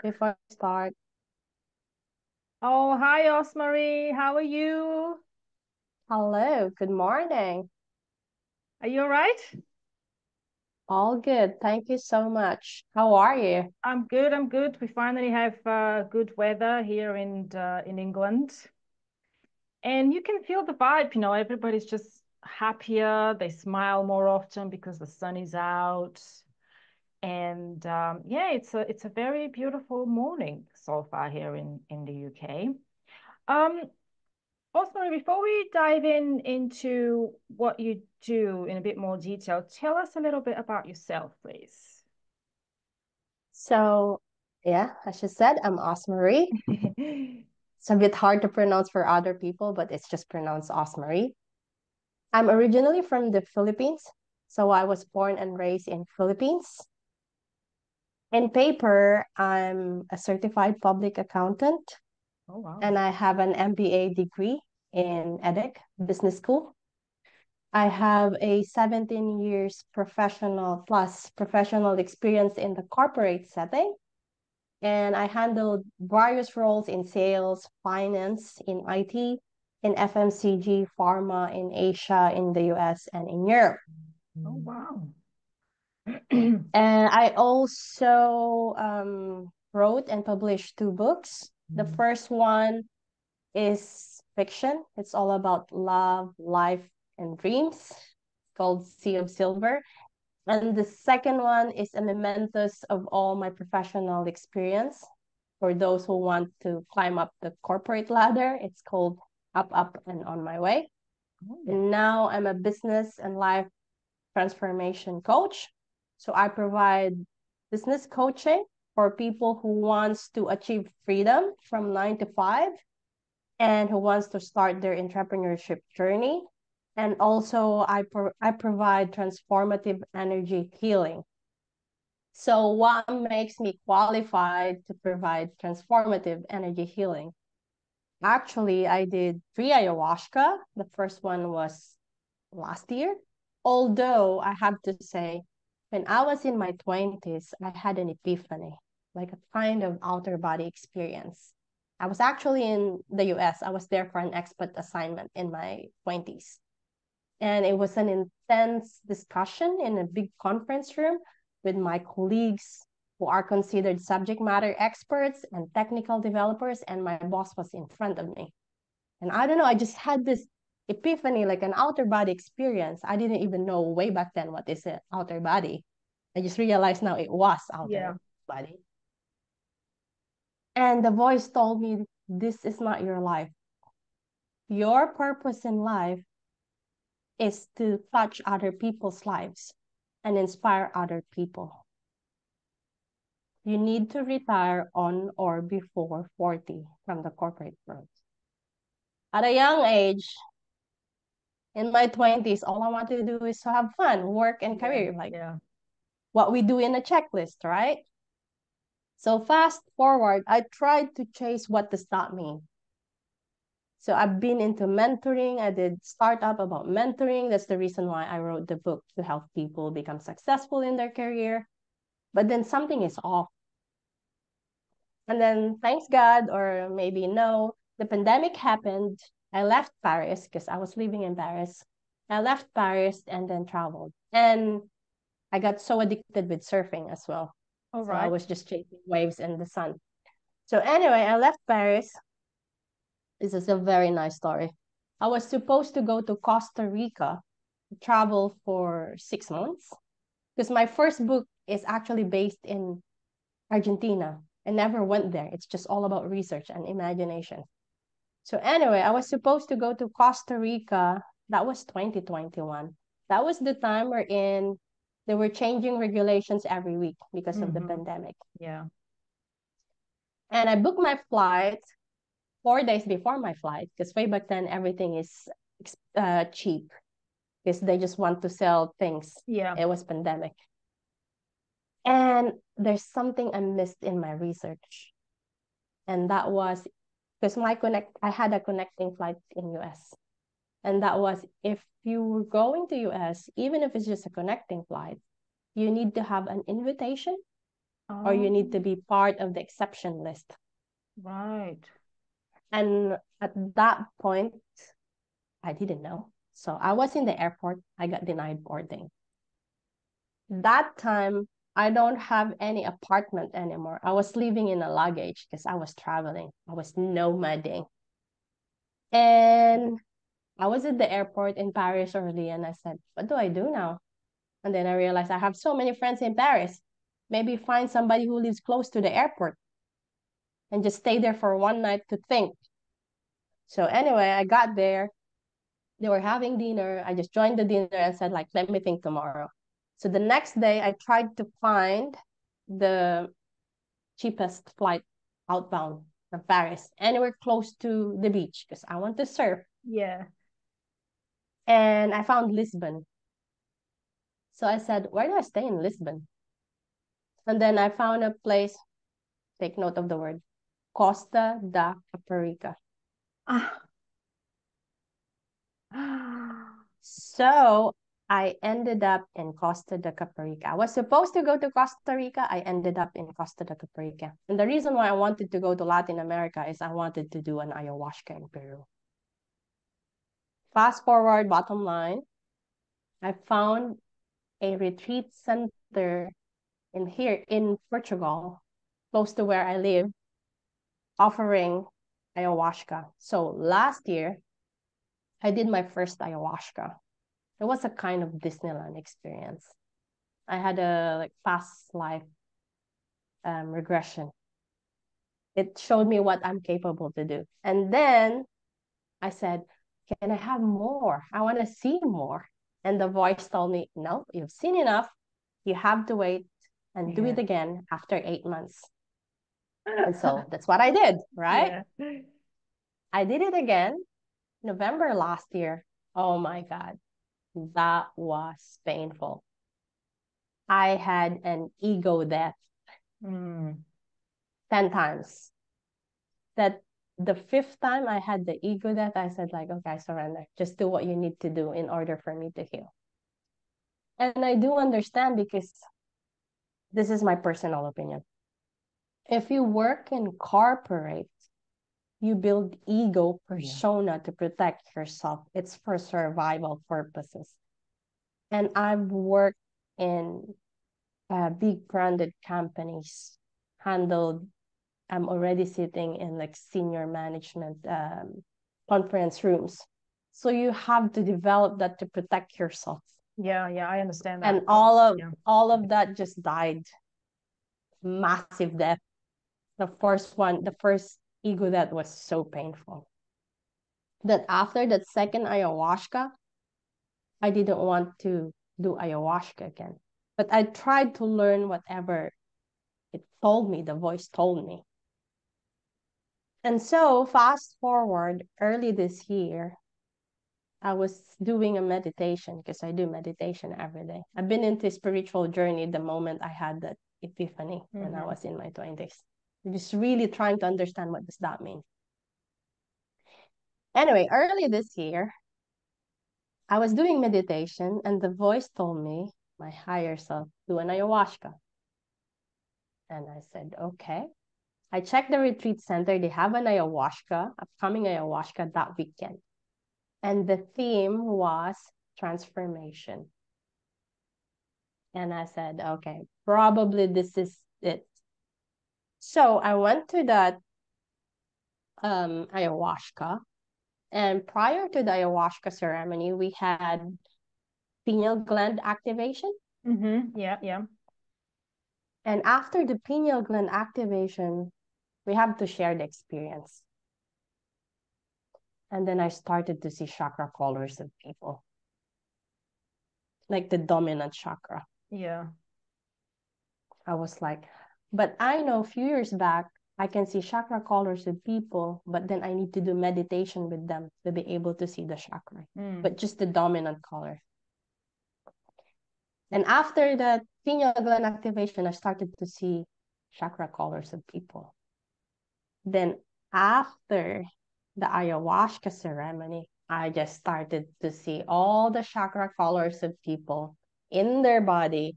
before I start. Oh, hi, Osmarie. How are you? Hello, good morning. Are you all right? All good. Thank you so much. How are you? I'm good. I'm good. We finally have good weather here in England, and you can feel the vibe. Everybody's just happier. They smile more often because the sun is out, and yeah, it's a very beautiful morning so far here in the UK. Um, Osman, before we dive into what you do in a bit more detail, tell us a little bit about yourself, please. So, yeah, as you said, I'm Osmarie. It's a bit hard to pronounce for other people, but it's just pronounced Osmarie. I'm originally from the Philippines, so I was born and raised in Philippines. In paper, I'm a certified public accountant, Oh, wow. and I have an MBA degree in EDIC, business school. I have a 17 years professional experience in the corporate setting, and I handled various roles in sales, finance, in IT, in FMCG, pharma, in Asia, in the US, and in Europe. Oh, wow. And I also wrote and published two books. The first one is fiction. It's all about love, life, and dreams, called Sea of Silver. And the second one is a mementos of all my professional experience for those who want to climb up the corporate ladder. It's called Up, Up, and On My Way. Oh, And now I'm a business and life transformation coach. So I provide business coaching for people who wants to achieve freedom from 9 to 5 and who wants to start their entrepreneurship journey. And also, I provide transformative energy healing. So, what makes me qualified to provide transformative energy healing? Actually, I did 3 ayahuasca. The first one was last year. Although I have to say, when I was in my 20s, I had an epiphany, like a kind of outer body experience. I was actually in the US. I was there for an expat assignment in my 20s. And it was an intense discussion in a big conference room with my colleagues who are considered subject matter experts and technical developers. And my boss was in front of me. And I don't know, I just had this epiphany, like an outer body experience. I didn't even know way back then what is an outer body. I just realized now it was outer yeah. body. And the voice told me, this is not your life. Your purpose in life is to touch other people's lives and inspire other people. You need to retire on or before 40 from the corporate world. At a young age, in my 20s, all I wanted to do is to have fun, work, and Yeah. career, like Yeah. what we do in a checklist, right? So fast forward, I tried to chase what does that mean. So I've been into mentoring. I did startup about mentoring. That's the reason why I wrote the book to help people become successful in their career. But then something is off. And then thanks God, or maybe no, the pandemic happened. I left Paris because I was living in Paris. I left Paris and then traveled. And I got so addicted with surfing as well. All So I right. was just chasing waves in the sun. So anyway, I left Paris. This is a very nice story. I was supposed to go to Costa Rica, travel for 6 months, because my first book is actually based in Argentina. I never went there. It's just all about research and imagination. So anyway, I was supposed to go to Costa Rica. That was 2021. That was the time wherein they were changing regulations every week because of the Mm-hmm. pandemic. Yeah. And I booked my flight 4 days before my flight because way back then everything is cheap because they just want to sell things. Yeah. It was pandemic. And there's something I missed in my research. And that was because I had a connecting flight in US. And that was if you were going to US, even if it's just a connecting flight, you need to have an invitation or you need to Oh, be part of the exception list. right. And at that point, I didn't know. So I was in the airport. I got denied boarding. That time, I don't have any apartment anymore. I was living in a luggage because I was traveling. I was nomading. And I was at the airport in Paris early and I said, what do I do now? And then I realized I have so many friends in Paris. Maybe find somebody who lives close to the airport and just stay there for one night to think. So anyway, I got there. They were having dinner. I just joined the dinner and said, like, let me think tomorrow. So the next day, I tried to find the cheapest flight outbound from Paris, anywhere close to the beach, because I want to surf. Yeah. And I found Lisbon. So I said, where do I stay in Lisbon? And then I found a place, take note of the word, Costa da Caparica. Ah. So I ended up in Costa de Caparica. I was supposed to go to Costa Rica. I ended up in Costa de Caparica. And the reason why I wanted to go to Latin America is I wanted to do an ayahuasca in Peru. Fast forward, bottom line, I found a retreat center here in Portugal, close to where I live, offering ayahuasca. So last year, I did my first ayahuasca. It was a kind of Disneyland experience. I had a like past life regression. It showed me what I'm capable to do. And then I said, can I have more? I want to see more. And the voice told me, no, you've seen enough. You have to wait and do Yeah. it again after 8 months. And so that's what I did, right? Yeah. I did it again November last year. Oh my God, that was painful. I had an ego death Mm. 10 times. That the fifth time I had the ego death, I said, like, okay, surrender. Just do what you need to do in order for me to heal. And I do understand because this is my personal opinion. If you work in corporate, you build ego persona to protect yourself. It's for survival purposes. And I've worked in big branded companies, handled, I'm already sitting in like senior management conference rooms. So you have to develop that to protect yourself. Yeah, I understand that. And all Yeah. of that just died. Massive death. The first ego death was so painful. That after that second ayahuasca, I didn't want to do ayahuasca again. But I tried to learn whatever it told me, the voice told me. And so, fast forward early this year, I was doing a meditation because I do meditation every day. I've been into spiritual journey the moment I had that epiphany when I was in my 20s. Just really trying to understand what does that mean. Anyway, early this year, I was doing meditation and the voice told me, my higher self, do an ayahuasca. And I said, okay. I checked the retreat center. They have an ayahuasca, upcoming ayahuasca that weekend. And the theme was transformation. And I said, okay, probably this is it. So I went to that ayahuasca. And prior to the ayahuasca ceremony, we had pineal gland activation. Yeah. And after the pineal gland activation, we have to share the experience. And then I started to see chakra colors of people, like the dominant chakra. Yeah. I was like, but I know a few years back, I can see chakra colors with people, but then I need to do meditation with them to be able to see the chakra, but just the dominant color. And after that pineal gland activation, I started to see chakra colors of people. Then after the ayahuasca ceremony, I just started to see all the chakra colors of people in their body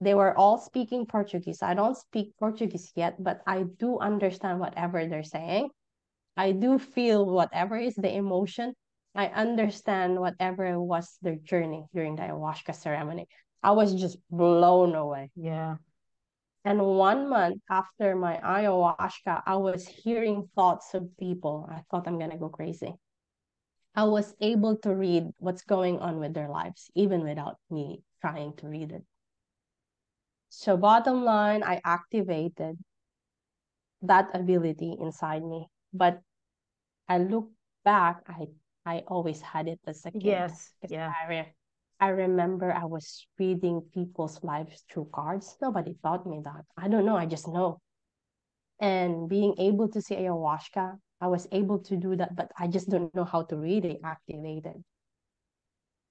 They were all speaking Portuguese. I don't speak Portuguese yet, but I do understand whatever they're saying. I do feel whatever is the emotion. I understand whatever was their journey during the ayahuasca ceremony. I was just blown away. Yeah. And 1 month after my ayahuasca, I was hearing thoughts of people. I thought I'm going to go crazy. I was able to read what's going on with their lives, even without me trying to read it. So, bottom line, I activated that ability inside me. But I look back, I always had it as a kid. Yes. Because Yeah. I remember I was reading people's lives through cards. Nobody taught me that. I don't know, I just know. And being able to see ayahuasca, I was able to do that, but I just don't know how to really activate it.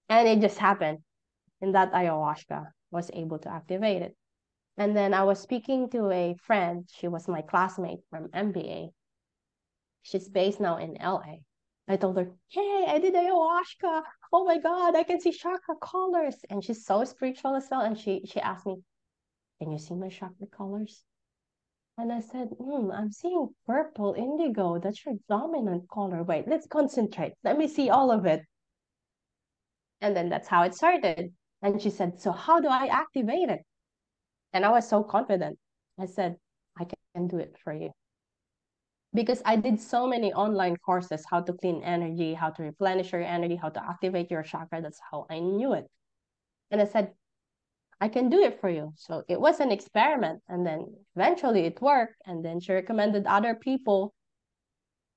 And it just happened in that ayahuasca, was able to activate it. And then I was speaking to a friend. She was my classmate from MBA. She's based now in LA. I told her, hey, I did ayahuasca. Oh my God, I can see chakra colors. And she's so spiritual as well. And she asked me, can you see my chakra colors? And I said, I'm seeing purple indigo. That's your dominant color. Wait, let's concentrate. Let me see all of it. And then that's how it started. And she said, so how do I activate it? And I was so confident. I said, I can do it for you. Because I did so many online courses, how to clean energy, how to replenish your energy, how to activate your chakra. That's how I knew it. And I said, I can do it for you. So it was an experiment. And then eventually it worked. And then she recommended other people.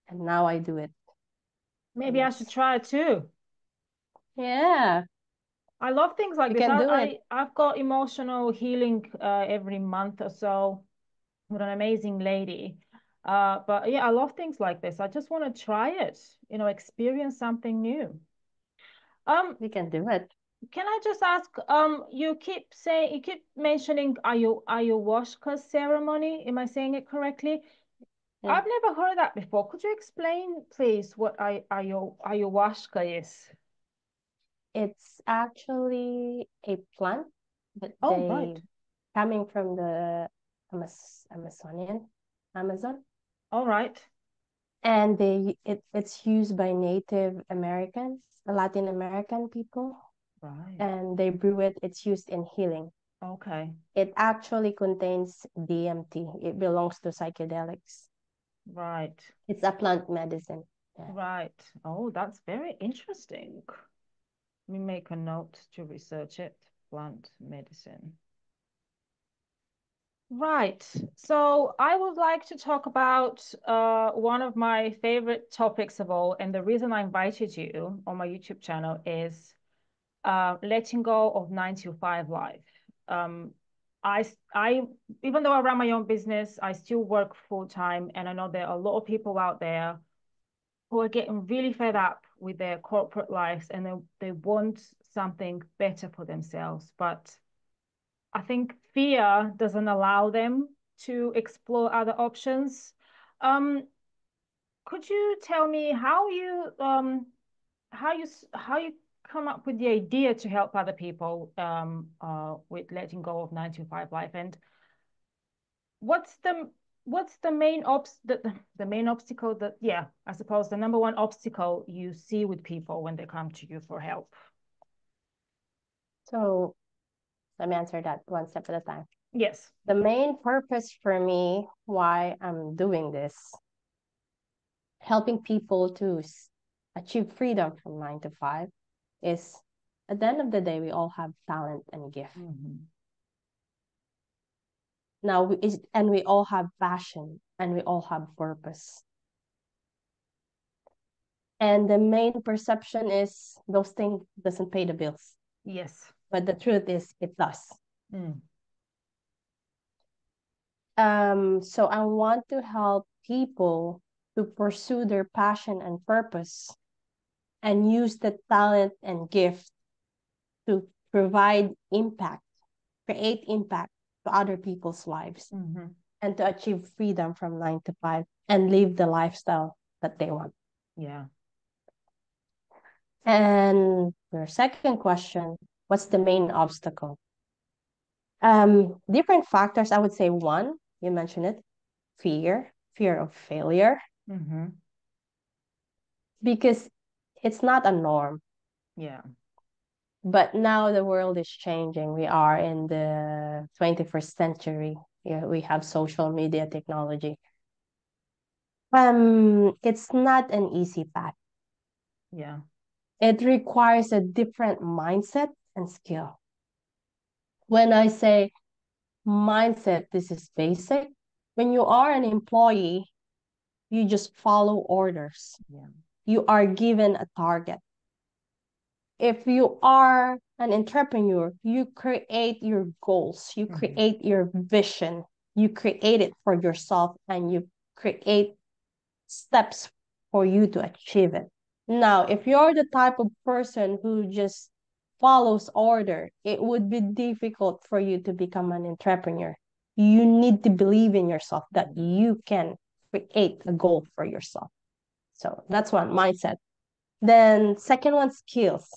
And now I do it. Maybe I should try it too. Yeah, I love things like you this. can do it. I've got emotional healing every month or so with an amazing lady. But yeah, I love things like this. I just want to try it, experience something new. Um, You can do it. can I just ask, you keep mentioning ayahuasca ceremony. Am I saying it correctly? Yeah. I've never heard that before. Could you explain, please, what ayahuasca is? It's actually a plant that Oh, right. they coming from the Amazon, All right. and it's used by Native Americans, Latin American people, Right. and they brew it. It's used in healing. Okay. It actually contains DMT. It belongs to psychedelics. Right. It's a plant medicine. Yeah. Right. Oh, that's very interesting. Let me make a note to research it. Plant medicine. Right. So I would like to talk about one of my favorite topics of all, and the reason I invited you on my YouTube channel is letting go of 9 to 5 life. Um, I, even though I run my own business, I still work full time, and I know there are a lot of people out there who are getting really fed up with their corporate lives, and they want something better for themselves, but I think fear doesn't allow them to explore other options. Um, could you tell me how you come up with the idea to help other people with letting go of 9 to 5 life, and what's the main the main obstacle that, yeah, I suppose the number one obstacle you see with people when they come to you for help? So let me answer that one step at a time. Yes. The main purpose for me why I'm doing this, helping people to achieve freedom from 9 to 5, is at the end of the day, we all have talent and gift. Mm-hmm. And we all have passion and we all have purpose. And the main perception is those things doesn't pay the bills. Yes. But the truth is it does. Mm. So I want to help people to pursue their passion and purpose and use the talent and gift to provide impact, create impact to other people's lives, Mm-hmm. and to achieve freedom from 9 to 5 and live the lifestyle that they want. Yeah. And your second question, what's the main obstacle? Different factors, I would say one, you mentioned it, fear of failure, Mm-hmm. because it's not a norm. Yeah. But now the world is changing. We are in the 21st century. Yeah, we have social media technology. It's not an easy path. Yeah. It requires a different mindset and skill. When I say mindset, this is basic. When you are an employee, you just follow orders. Yeah. You are given a target. If you are an entrepreneur, you create your goals, you Mm-hmm. create your vision, you create it for yourself, and you create steps for you to achieve it. Now, if you're the type of person who just follows order, it would be difficult for you to become an entrepreneur. You need to believe in yourself that you can create a goal for yourself. So that's one mindset. Then second one, skills.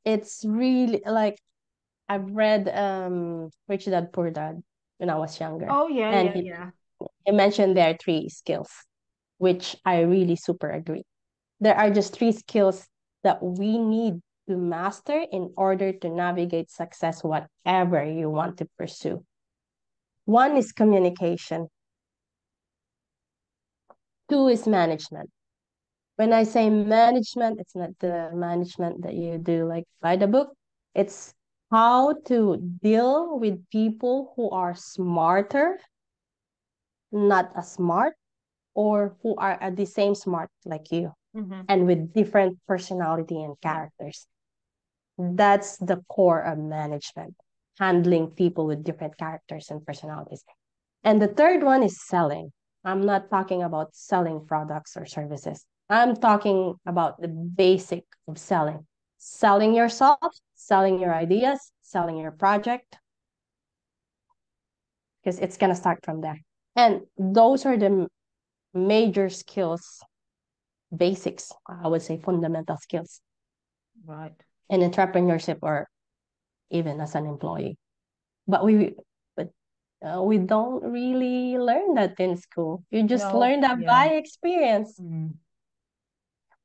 It's really like I've read Rich Dad Poor Dad when I was younger. Oh, yeah, And yeah, he, yeah. he mentioned there are three skills, which I really super agree. There are just three skills that we need to master in order to navigate success, whatever you want to pursue. One is communication, two is management. When I say management, it's not the management that you do like by the book. It's how to deal with people who are smarter, not as smart, or who are at the same smart like you, Mm-hmm. and with different personality and Yeah. characters. That's the core of management, handling people with different characters and personalities. And the third one is selling. I'm not talking about selling products or services. I'm talking about the basic of selling. Selling yourself, selling your ideas, selling your project, because it's going to start from there. And those are the major skills, basics, I would say fundamental skills Right. in entrepreneurship or even as an employee. But we don't really learn that in school. You just No, learn that yeah. by experience. Mm.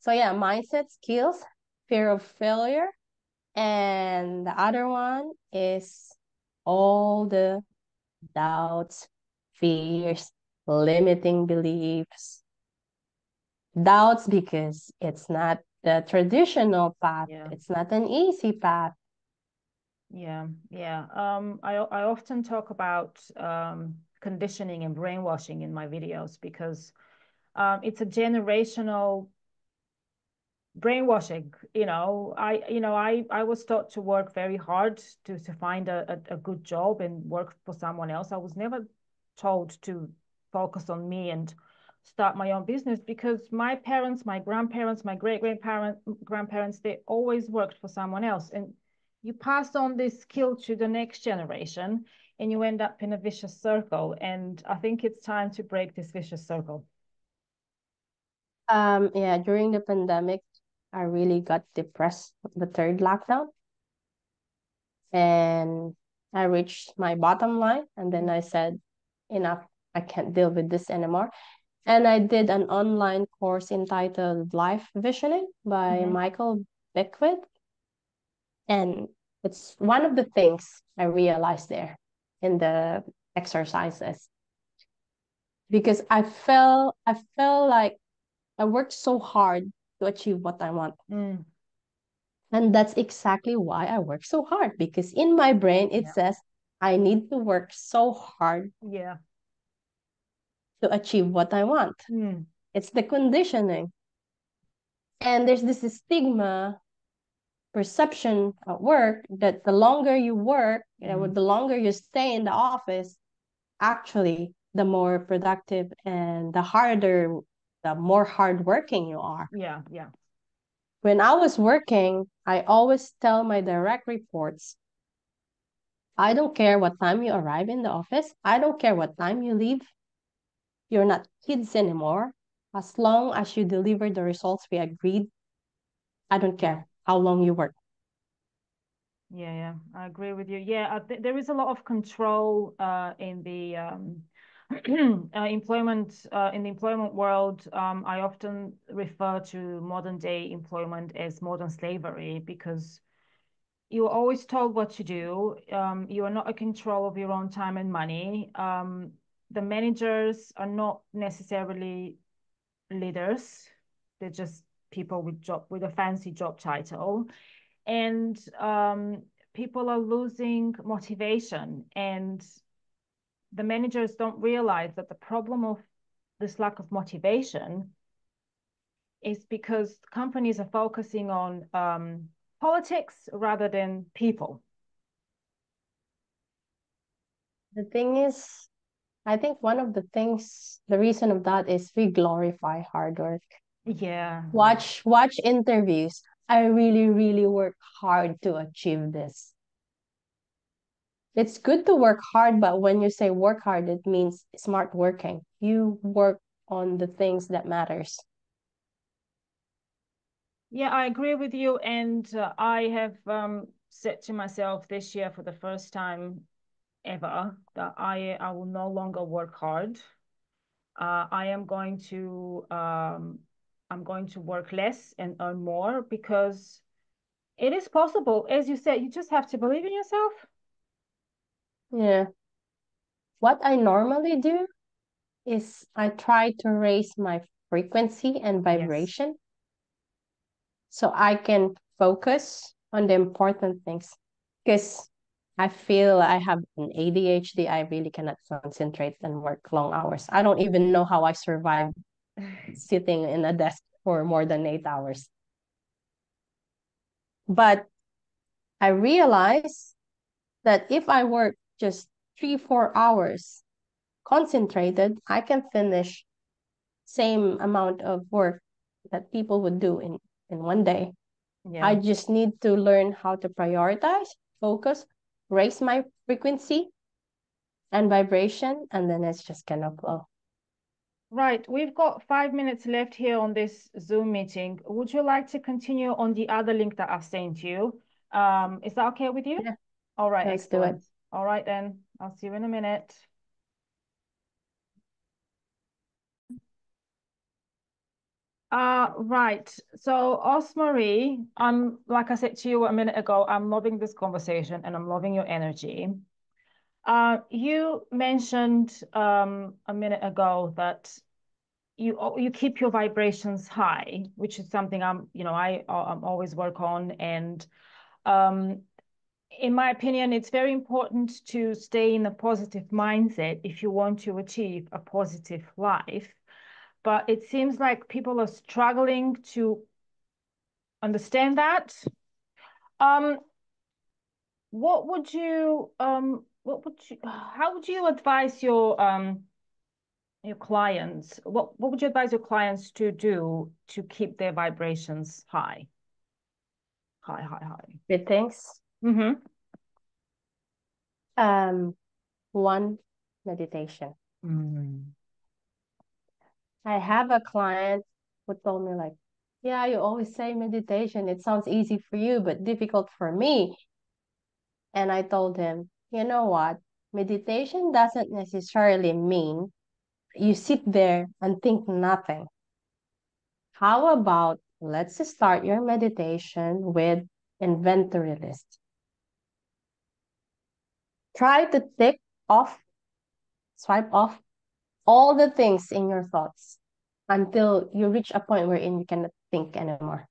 So yeah, mindset, skills, fear of failure, and the other one is all the doubts, fears, limiting beliefs. Doubts because it's not the traditional path. Yeah. It's not an easy path. Yeah. Yeah. I often talk about conditioning and brainwashing in my videos because it's a generational brainwashing. I was taught to work very hard to find a good job and work for someone else. I was never told to focus on me and start my own business because my parents, my grandparents, my great grandparents, they always worked for someone else. And you pass on this skill to the next generation and you end up in a vicious circle. And I think it's time to break this vicious circle. Yeah, during the pandemic, I really got depressed the third lockdown, and I reached my bottom line, and then I said, enough, I can't deal with this anymore. And I did an online course entitled Life Visioning by Mm-hmm. Michael Beckwith. And it's one of the things I realized there in the exercises, because I felt like I worked so hard to achieve what I want. Mm. And that's exactly why I work so hard, because in my brain it Yeah. says I need to work so hard Yeah. to achieve what I want. Mm. It's the conditioning. And there's this stigma perception at work that the longer you work, Mm. the longer you stay in the office, actually, the more productive and the more hardworking you are. Yeah. Yeah. When I was working, I always tell my direct reports, I don't care what time you arrive in the office. I don't care what time you leave. You're not kids anymore. As long as you deliver the results we agreed, I don't Yeah. care how long you work. Yeah, I agree with you. Yeah, there is a lot of control in the employment in the employment world. I often refer to modern day employment as modern slavery because you are always told what to do. You are not in control of your own time and money. The managers are not necessarily leaders. They're just people with a fancy job title, and people are losing motivation. And the managers don't realize that the problem of this lack of motivation is because companies are focusing on politics rather than people. The thing is, I think one of the things, the reason of that is we glorify hard work. Yeah. Watch interviews. I really, really work hard to achieve this. It's good to work hard, but when you say work hard, it means smart working. You work on the things that matters. Yeah, I agree with you. And I have said to myself this year for the first time ever that I will no longer work hard. I am going to I'm going to work less and earn more because it is possible. As you said, you just have to believe in yourself. Yeah. What I normally do is I try to raise my frequency and Yes. vibration so I can focus on the important things. Because I feel I have an ADHD, I really cannot concentrate and work long hours. I don't even know how I survive sitting in a desk for more than 8 hours. But I realize that if I work just 3, 4 hours concentrated, I can finish same amount of work that people would do in one day. Yeah. I just need to learn how to prioritize, focus, raise my frequency and vibration, and then it's just gonna flow. Right. We've got 5 minutes left here on this Zoom meeting. Would you like to continue on the other link that I've sent you? Is that okay with you? Yeah, All right, let's do it. excellent. All right then. I'll see you in a minute. Right. So, Osmarie, I'm like I said to you a minute ago, I'm loving this conversation and I'm loving your energy. You mentioned a minute ago that you keep your vibrations high, which is something I'm always work on. And um, in my opinion, it's very important to stay in a positive mindset if you want to achieve a positive life. But it seems like people are struggling to understand that. Um, what would you how would you advise your clients? What would you advise your clients to do to keep their vibrations high? High, high, high. Good things. Mm-hmm. Um, One, meditation. Mm. I have a client who told me like, yeah, you always say meditation. It sounds easy for you, but difficult for me. And I told him, you know what? Meditation doesn't necessarily mean you sit there and think nothing. How about let's start your meditation with inventory list. Try to tick off, swipe off all the things in your thoughts until you reach a point wherein you cannot think anymore.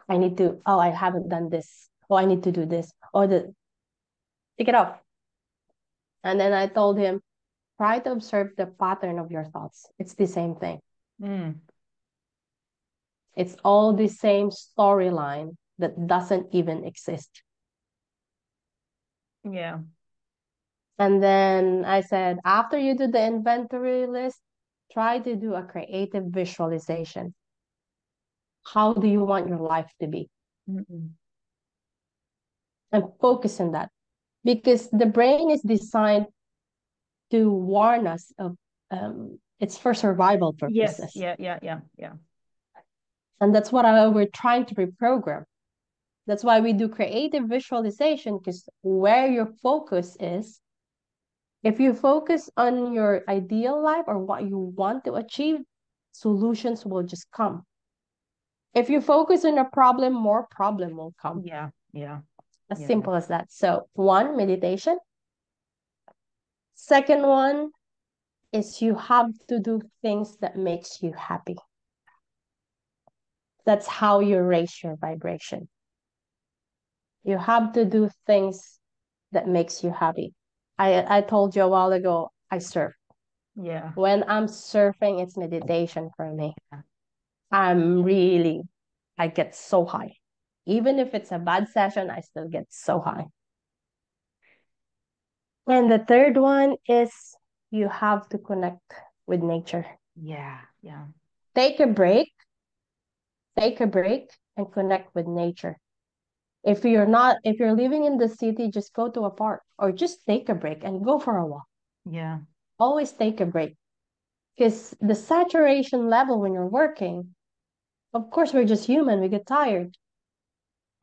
I haven't done this. Oh, I need to do this. Tick it off. And then I told him, try to observe the pattern of your thoughts. It's the same thing. Mm. It's all the same storyline that doesn't even exist. Yeah. And then I said, after you do the inventory list, try to do a creative visualization. How do you want your life to be? Mm-mm. And focus on that. Because the brain is designed to warn us of it's for survival Yes. purposes. Yeah. Yeah. Yeah. Yeah. And that's what we're trying to reprogram. That's why we do creative visualization, because where your focus is, if you focus on your ideal life or what you want to achieve, solutions will just come. If you focus on a problem, more problem will come. Yeah, yeah. As Yeah. simple as that. So, one, meditation. Second one is you have to do things that makes you happy. That's how you raise your vibration. You have to do things that makes you happy. I told you a while ago, I surf. Yeah. When I'm surfing, it's meditation for me. Yeah. I get so high. Even if it's a bad session, I still get so high. And the third one is you have to connect with nature. Yeah. Yeah. Take a break and connect with nature. If you're living in the city, just go to a park or just take a break and go for a walk. Yeah. Always take a break. Because the saturation level when you're working, of course, we're just human, we get tired.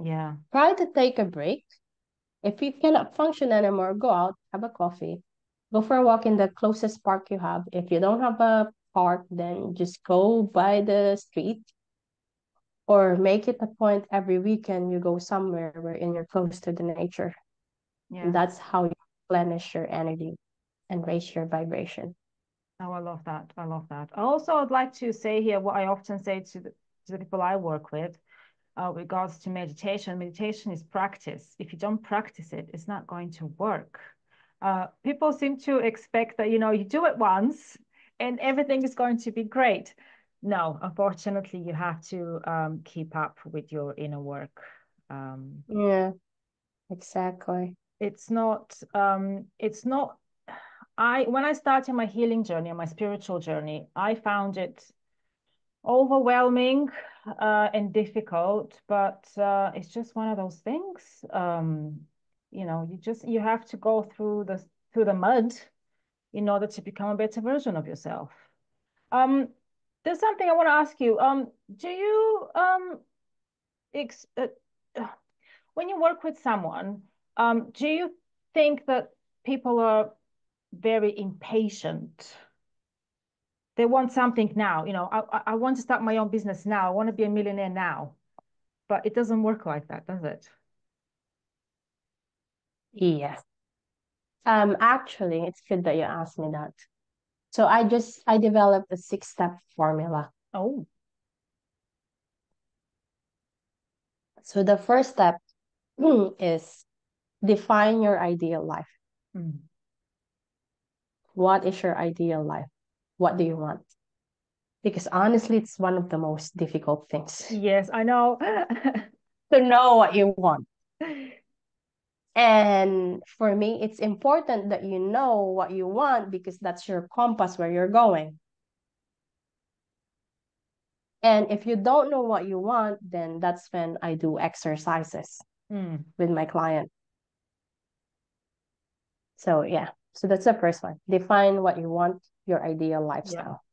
Yeah. Try to take a break. If you cannot function anymore, go out, have a coffee, go for a walk in the closest park you have. If you don't have a park, then just go by the street or make it a point every weekend you go somewhere wherein you're close to the nature. And Yeah. that's how you replenish your energy and raise your vibration. Oh, I love that. I love that. Also, I'd like to say here what I often say to the people I work with, regards to meditation. Meditation is practice. If you don't practice it, it's not going to work. People seem to expect that, you do it once and everything is going to be great. No, unfortunately, you have to keep up with your inner work. Yeah, exactly. It's not when I started my healing journey, my spiritual journey, I found it overwhelming and difficult, but it's just one of those things. You have to go through the mud in order to become a better version of yourself. Um, there's something I want to ask you. Do you ex when you work with someone, do you think that people are very impatient? They want something now. I want to start my own business now. I want to be a millionaire now. But it doesn't work like that, does it? Yes. Actually, it's good that you asked me that. So I developed a 6-step formula. Oh. So the first step is define your ideal life. Mm. What is your ideal life? What do you want? Because honestly, it's one of the most difficult things Yes, I know. to know what you want. And for me, it's important that you know what you want because that's your compass where you're going. And if you don't know what you want, then that's when I do exercises with my client. So yeah, so that's the first one. Define what you want, your ideal Yeah. lifestyle.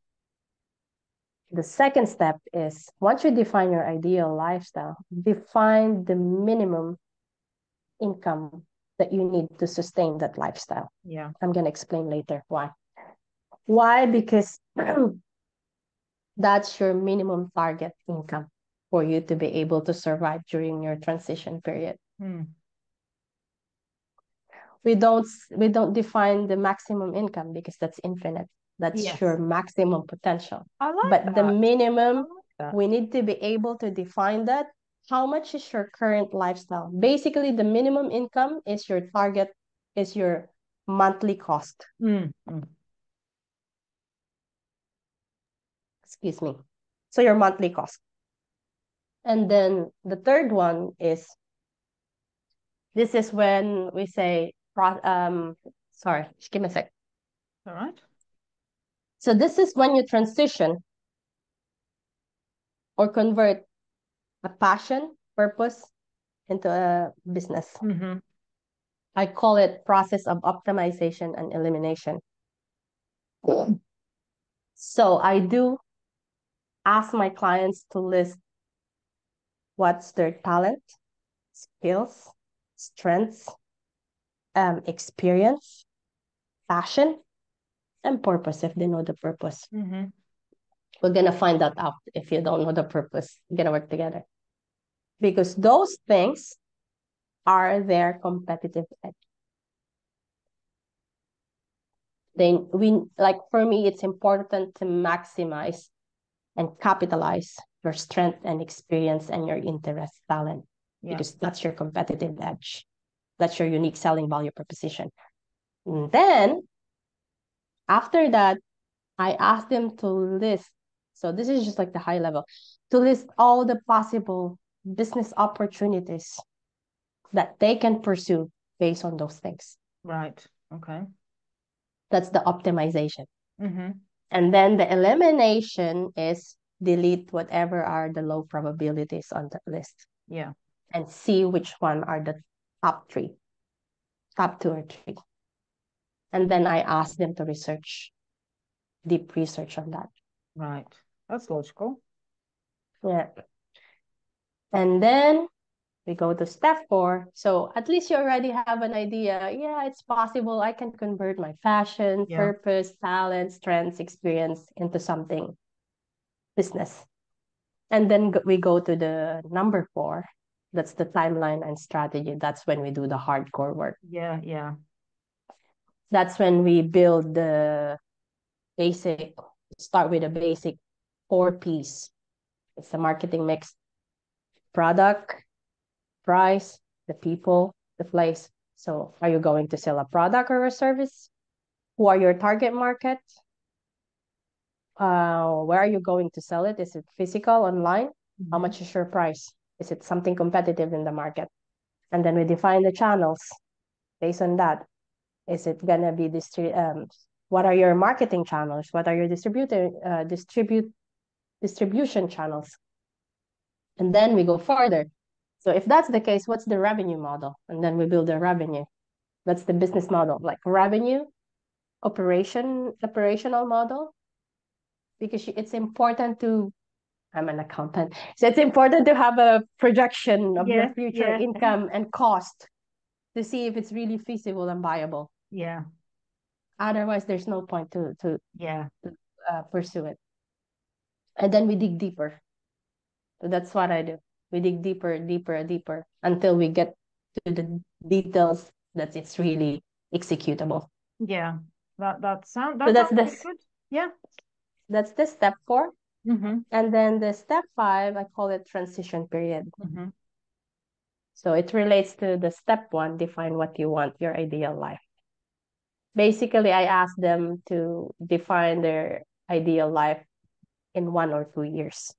The second step is once you define your ideal lifestyle, define the minimum income that you need to sustain that lifestyle. Yeah. I'm going to explain later why. Why? Because that's your minimum target income for you to be able to survive during your transition period. We don't define the maximum income because that's infinite. That's Yes. your maximum potential. I like But the that. I minimum, like that. we need to be able to define that. How much is your current lifestyle? Basically, the minimum income is your target, is your monthly cost. Excuse me. So your monthly cost. And then the third one is, this is when we say, sorry, just give me a sec. All right. So this is when you transition or convert a passion, purpose into a business. I call it process of optimization and elimination. So I do ask my clients to list what's their talent, skills, strengths, experience, passion, and purpose if they know the purpose. We're going to find that out if you don't know the purpose. We're going to work together. Because those things are their competitive edge. For me, it's important to maximize and capitalize your strength and experience and your interest, talent, because that's your competitive edge. That's your unique selling value proposition. And then after that, I asked them to list. So this is just like the high level, to list all the possible business opportunities that they can pursue based on those things. Right. Okay. That's the optimization. And then the elimination is delete whatever are the low probabilities on the list. Yeah. And see which one are the top two or three. And then I ask them to deep research on that. Right. That's logical. Yeah. And then we go to step 4. So at least you already have an idea. Yeah, it's possible. I can convert my passion, purpose, talent, strengths, experience into something business. And then we go to the number 4. That's the timeline and strategy. That's when we do the hardcore work. Yeah, yeah. That's when we build the start with a basic 4 Ps. It's the marketing mix: product, price, the people, the place. So are you going to sell a product or a service? Who are your target market? Where are you going to sell it? Is it physical, online? How much is your price? Is it something competitive in the market? And then we define the channels based on that. Is it gonna be what are your marketing channels? What are your distribution channels? And then we go further. So if that's the case, what's the revenue model? And then we build a revenue. That's the business model, like revenue, operational model. Because it's important I'm an accountant, so it's important to have a projection of your future income and cost to see if it's really feasible and viable. Yeah. Otherwise, there's no point to pursue it. And then we dig deeper. So that's what I do. We dig deeper until we get to the details that it's really executable. Yeah. That sounds good. Yeah. That's the step 4. And then the step 5, I call it transition period. So it relates to the step 1, define what you want, your ideal life. Basically, I ask them to define their ideal life in 1 or 2 years,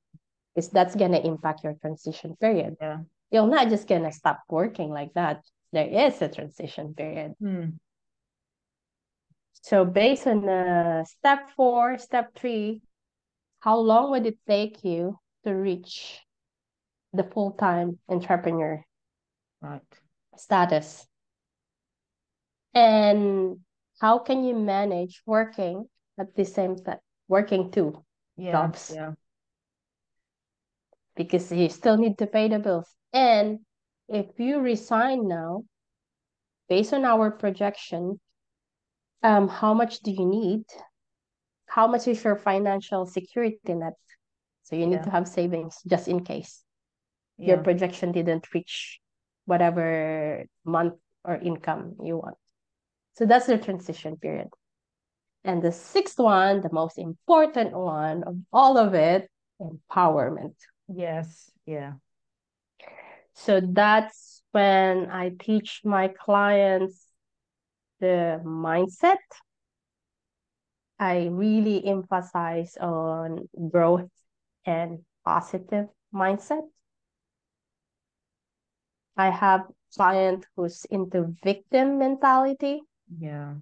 because that's going to impact your transition period. Yeah. You're not just going to stop working like that. There is a transition period. So based on step 4, step 3, how long would it take you to reach the full-time entrepreneur status? And how can you manage working at the same time, working 2 jobs? Yeah. Because you still need to pay the bills. And if you resign now, based on our projection, how much do you need? How much is your financial security net? So you need to have savings just in case your projection didn't reach whatever month or income you want. So that's the transition period. And the 6th one, the most important one of all of it, empowerment. Yes. Yeah. So that's when I teach my clients the mindset. I really emphasize on growth and positive mindset. I have a client who's into victim mentality. Yeah.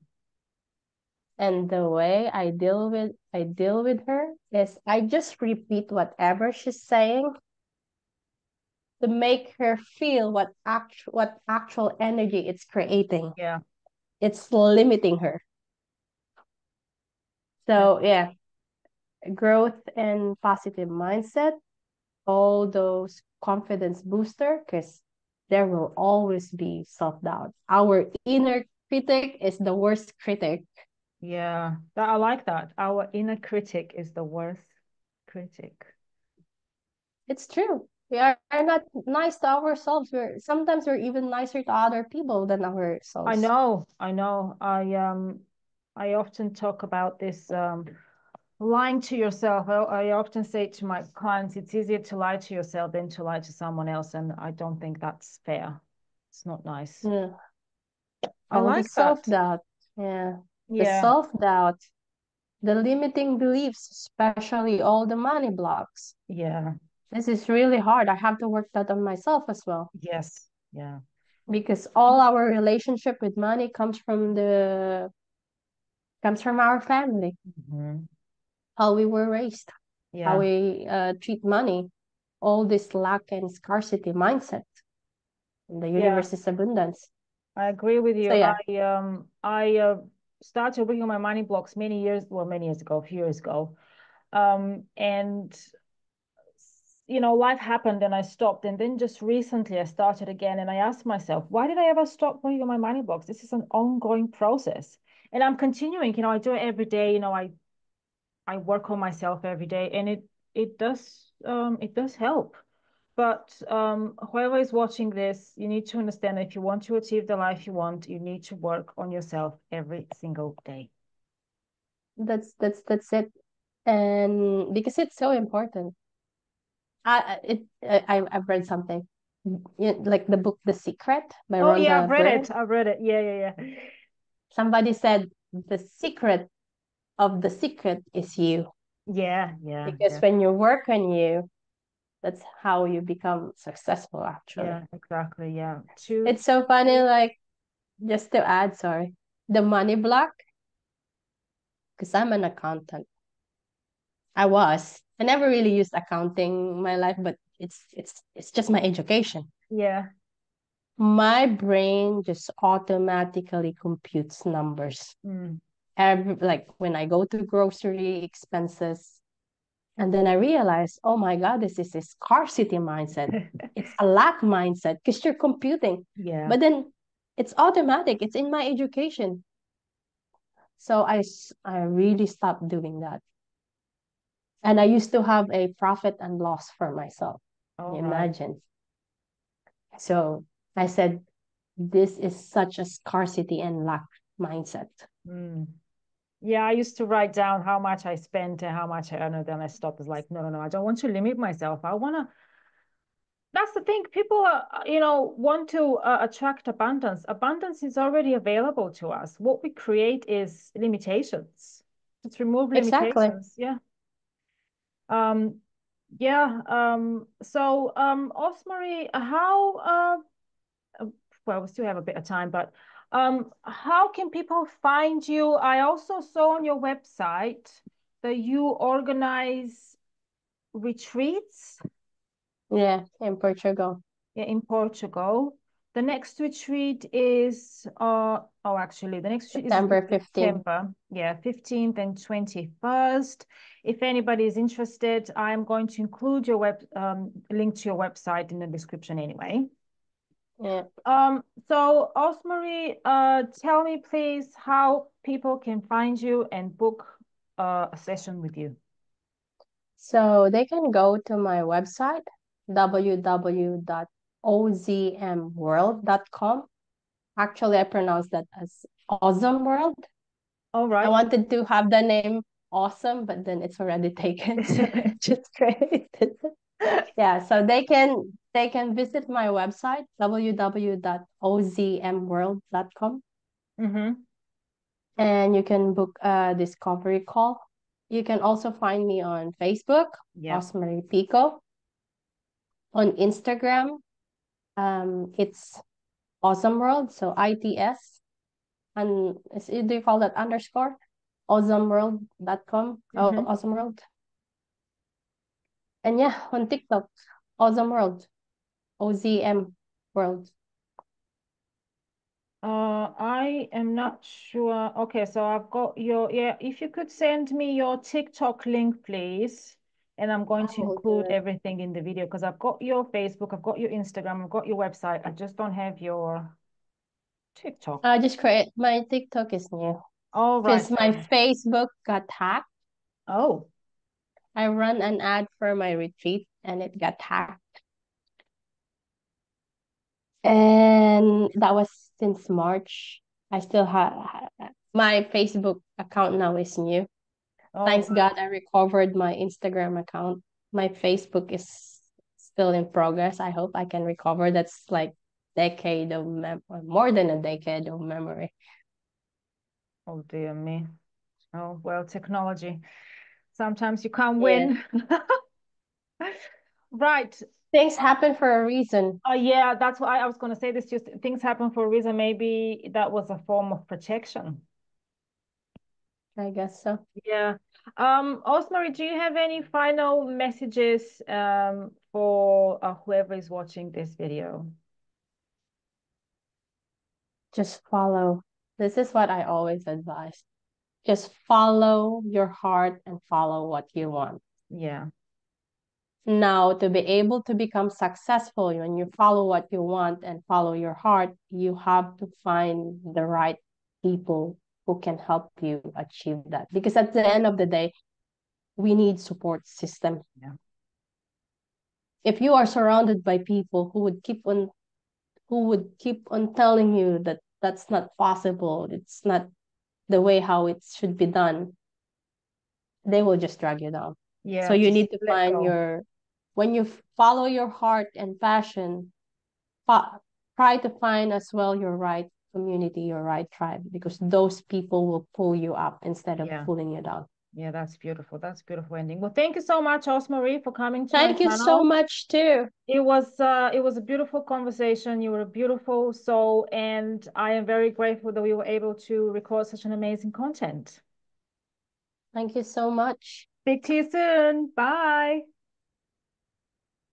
And the way I deal with her is I just repeat whatever she's saying to make her feel what actual energy it's creating. Yeah. It's limiting her. So yeah, growth and positive mindset, all those confidence booster, because there will always be self-doubt. Our inner critic is the worst critic. Yeah, that I like that. Our inner critic is the worst critic. It's true. We are not nice to ourselves. Sometimes we're even nicer to other people than I ourselves. know, I know. I often talk about this lying to yourself. I often say to my clients, it's easier to lie to yourself than to lie to someone else, and I don't think that's fair. It's not nice. Yeah. I All the like that. self-doubt. Yeah. The Yeah, self-doubt, the limiting beliefs, especially all the money blocks. yeah, This is really hard. I have to work that on myself as well yes, yeah, because all our relationship with money comes from our family, hmm, how we were raised, how yeah, we treat money, all this lack and scarcity mindset. The yeah. universe is abundance. I agree with So you. yeah, I started working on my money blocks many years ago, a few years ago. And life happened and I stopped. And then just recently I started again and I asked myself, why did I ever stop working on my money blocks? This is an ongoing process. And I'm continuing, I do it every day, I work on myself every day and it does help. But whoever is watching this, you need to understand that if you want to achieve the life you want, you need to work on yourself every single day. that's it. And because it's so important. I've read something, like the book The Secret by Oh yeah, I've Rhonda read Byrne. it. I've read it. Yeah, yeah, yeah. Somebody said the secret of the secret is you. Yeah, yeah, Because yeah, when you work on you, that's how you become successful, actually. yeah, exactly. Yeah. Two. It's so funny, like, just to add, sorry, the money block, because I'm an accountant. I was. I never really used accounting in my life, but it's just my education. Yeah. My brain just automatically computes numbers. Mm. Like when I go to grocery expenses, and then I realized, oh my God, this is a scarcity mindset. It's a lack mindset because you're computing. Yeah. But then it's automatic, it's in my education. So I really stopped doing that. And I used to have a profit and loss for myself. All right. Imagine. So I said, this is such a scarcity and lack mindset. Mm. Yeah, I used to write down how much I spent and how much I earned, and then I stopped. It's like, no, no, no, I don't want to limit myself. I want to. That's the thing. People, want to attract abundance. Abundance is already available to us. What we create is limitations. Just remove Exactly. limitations. Yeah. Um, yeah. Osmarie, well, we still have a bit of time, but how can people find you? I also saw on your website that you organize retreats, Yeah, in Portugal. yeah, in Portugal. The next retreat is actually the next retreat is in September 15th. September. Yeah, 15th and 21st. If anybody is interested, I'm going to include your link to your website in the description anyway. Yeah. So Osmarie, tell me please how people can find you and book a session with you. So they can go to my website, www.ozmworld.com. Actually, I pronounce that as Awesome World. All I right. wanted to have the name Awesome, but then it's already taken, so I just created it. Yeah, so they can visit my website, www.ozmworld.com, Mm-hmm. and you can book a discovery call. You can also find me on Facebook, Yeah. Osmarie Pico. On Instagram, it's Awesome World, so ITS, and do you call that underscore? Awesomeworld.com, Mm-hmm. Awesome World. And yeah, on TikTok, Awesome World, OZM World. I am not sure. Okay, so I've got your, yeah, if you could send me your TikTok link, please. And I'm going I to will do include it. everything in the video because I've got your Facebook, I've got your Instagram, I've got your website. I just don't have your TikTok. I just create my TikTok is new All right because my then. Facebook got hacked. Oh, I run an ad for my retreat and it got hacked. And that was since March. I still have my Facebook account now is new. all Thanks right. God I recovered my Instagram account. My Facebook is still in progress. I hope I can recover. That's like decade of more than a decade of memory. Oh dear me. Oh, well, technology. Sometimes you can't Yeah. win. Right. Things happen for a reason. Yeah, that's why I was going to say this. Just things happen for a reason. Maybe that was a form of protection. I guess so. Yeah. Osmarie, do you have any final messages for whoever is watching this video? Just follow. This is what I always advise. Just follow your heart and follow what you want. Yeah. Now, to be able to become successful, when you follow what you want and follow your heart, you have to find the right people who can help you achieve that. Because at the end of the day, we need support system. Yeah. If you are surrounded by people who would keep on telling you that that's not possible, it's not the way how it should be done, they will just drag you down. So Yeah, you just need to let find go. when you follow your heart and passion, try to find as well your right community, your right tribe, because those people will pull you up instead of Yeah. pulling you down. Yeah, that's beautiful. That's beautiful ending. Well, thank you so much, Osmarie, for coming to my Thank you so channel. much too. It was a beautiful conversation. You were a beautiful soul, and I am very grateful that we were able to record such an amazing content. Thank you so much. Speak to you soon. Bye.